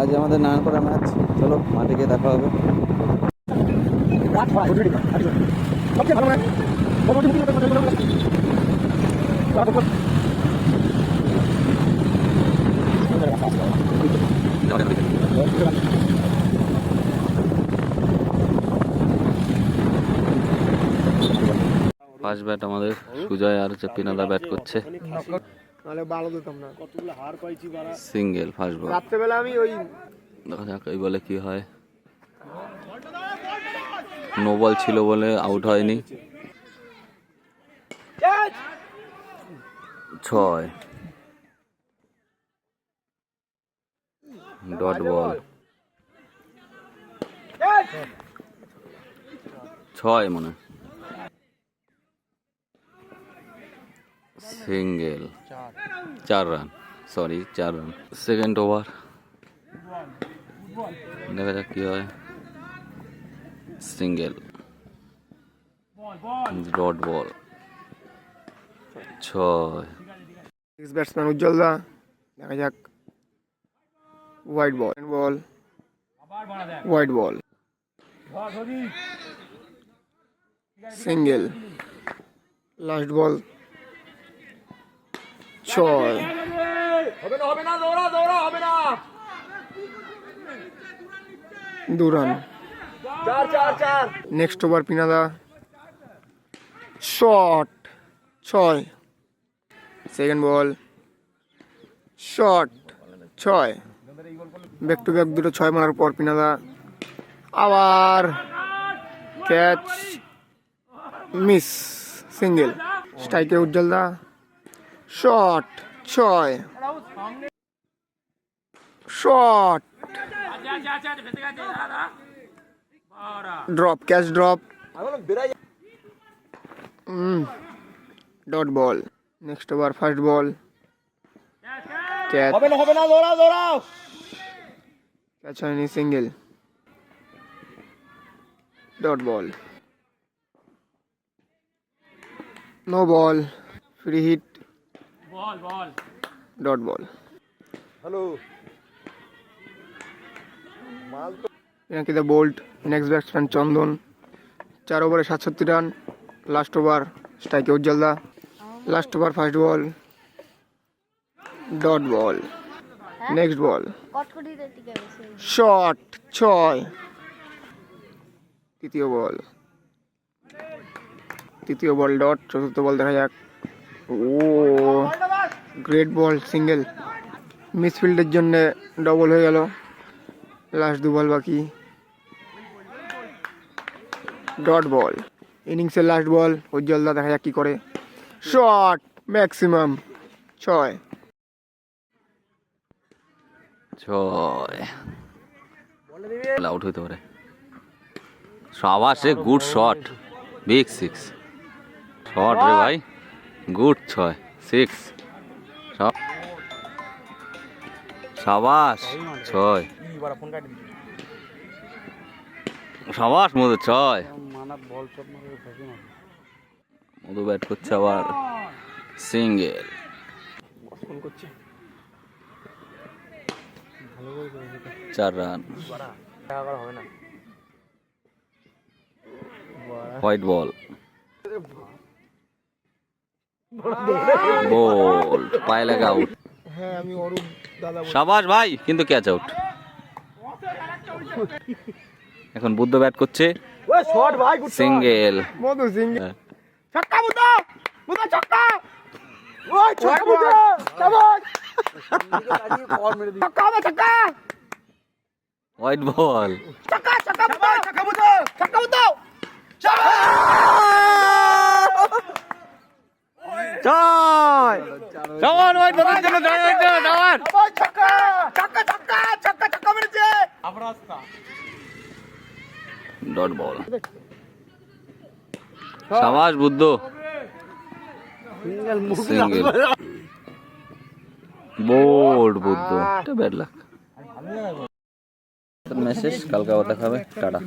আজ আমাদের নারায়ণপাড়া ম্যাচ, চলো মাঠে গিয়ে দেখা হবে। ফার্স্ট ব্যাট আমাদের সুজয় আর পিনাদা ব্যাট করছে। সিঙ্গেল ফার্স্ট বল। রাত্রেবেলা আমি ওই দেখা যাক এই বলে কি হয়। নো বল ছিল বলে আউট হয়নি। 6 ডট বল। 6 মনে single 4 run, sorry 4 run. Second over, দেখা যাক কি হয়। Single dot ball 6। Batsman Ujjwal দা, দেখা যাক। White ball, white ball, single last ball 6। হবে না, হবে না। 2 রান। 4 নেক্সট ওভার পিনাদা, shot 6। Second ball, shot 6। Back to back দুটো 6 মারার পর পিনাদা আবার ক্যাচ, মিস, সিঙ্গেল। স্ট্রাইকে উজ্জ্বল দা, shot 6, shot, drop, catch drop, dot ball. Next over first ball, catch, হবে না, দৌড়াও। ক্যাচ হয়নি, single dot ball. No ball, free hit, dot ball. Hello bowled. Next batsman Chandan. 4 ওভারে 67 রান। লাস্ট ওভার স্ট্রাইকে উজ্জ্বল দা। Last over first ball, dot ball. Next ball, shot 6। তৃতীয় ball dot. চতুর্থ বল দেখা যাক। ও গ্রেট বল, সিঙ্গেল। মিসফিল্ডের জন্য ডবল হয়ে গেল। লাস্ট 2 বল বাকি, ডট বল। ইনিংসের লাস্ট বল উজ্জ্বল দা, দেখা যাক কি করে। Shot maximum 6। আউট হইতে পারে। সাবাসে গুড শট, বিগ 6 শট রে ভাই, গুড 6 6। সাবাস 6, সাবাস মধু 6। মধু ব্যাট করছে আবার, single. 4 run. White ball, ball পায়ে লাগা আউট। সাবাস ভাই, কিন্তু ক্যাচ আউট। এখন বুদ্ধ ব্যাট করছে, সিঙ্গেল। মধু সিঙ্গেল, ছক্কা, ছক্কা। White ball, dot ball. সাবাস Buddha, single. Bowled Buddha, bad luck. Message কালকে আবার দেখা হবে, টাটা।